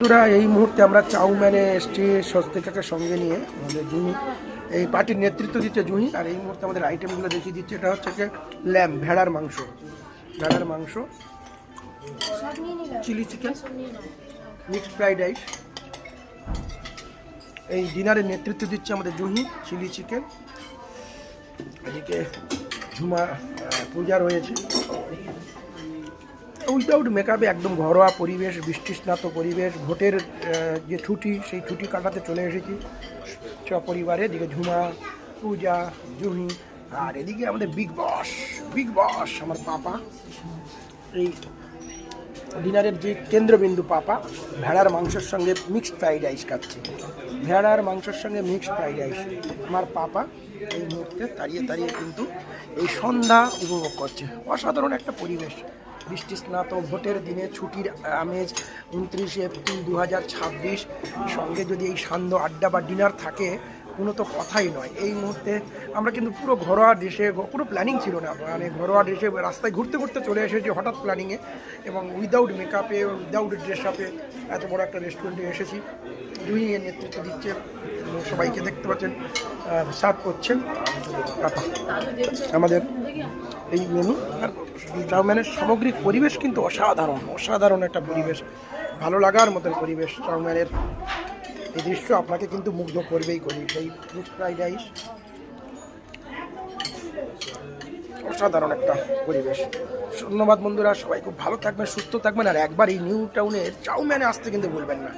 বন্ধুরা এই মুহূর্তে আমরা চাউম্যানে এসছি স্বস্তিকাকে সঙ্গে নিয়ে। আমাদের জুহি এই পার্টির নেতৃত্ব দিচ্ছে জুহি। আর এই মুহূর্তে আমাদের আইটেমগুলো দেখিয়ে দিচ্ছে। এটা হচ্ছে যে ল্যাম্ব, ভেড়ার মাংস, chilli chicken, mixed fried rice. এই ডিনারের নেতৃত্ব দিচ্ছে আমাদের জুহি। চিলি চিকেন, এদিকে ঝুমা পূজা রয়েছে। উইদাউট মেকআপে একদম ঘরোয়া পরিবেশ, বৃষ্টিস্নাত পরিবেশ। ভোটের যে ছুটি, সেই ছুটি কাটাতে চলে এসেছি সপরিবারে। এদিকে ঝুমা, পূজা, জুহি, আর এদিকে আমাদের বিগ বস আমার পাপা। এই ডিনারের যে কেন্দ্রবিন্দু পাপা ভেড়ার মাংসের সঙ্গে মিক্সড ফ্রাইড রাইস খাচ্ছে। ভেড়ার মাংসের সঙ্গে মিক্সড ফ্রাইড রাইস আমার পাপা এই মুহূর্তে দাঁড়িয়ে কিন্তু এই সন্ধ্যা উপভোগ করছে। অসাধারণ একটা পরিবেশ, বৃষ্টিস্নাত ভোটের দিনে ছুটির আমেজ। 29শে এপ্রিল 2026 সঙ্গে যদি এই সান্ধ্য আড্ডা বা ডিনার থাকে কোনো তো কথাই নয়। এই মুহূর্তে আমরা কিন্তু পুরো ঘরোয়া ড্রেসে, কোনো প্ল্যানিং ছিল না, মানে ঘরোয়া ড্রেসে রাস্তায় ঘুরতে চলে এসেছি হঠাৎ প্ল্যানিংয়ে, এবং উইদাউট মেকআপে, উইদাউট ড্রেস আপে এত বড় একটা রেস্টুরেন্টে এসেছি। জুহি এর নেতৃত্ব দিচ্ছে, সবাইকে দেখতে পাচ্ছেন সার্ভ করছেন আমাদের এই মেনু। আর চাউম্যানের সামগ্রিক পরিবেশ কিন্তু অসাধারণ একটা পরিবেশ, ভালো লাগার মতন পরিবেশ। চাউম্যানের এই দৃশ্য আপনাকে কিন্তু মুগ্ধ করবেই। এই মিক্সড ফ্রাইড রাইস, অসাধারণ একটা পরিবেশ। ধন্যবাদ বন্ধুরা, সবাই খুব ভালো থাকবেন, সুস্থ থাকবেন। আর একবার এই নিউ টাউনের চাউম্যানে আসতে কিন্তু ভুলবেন না।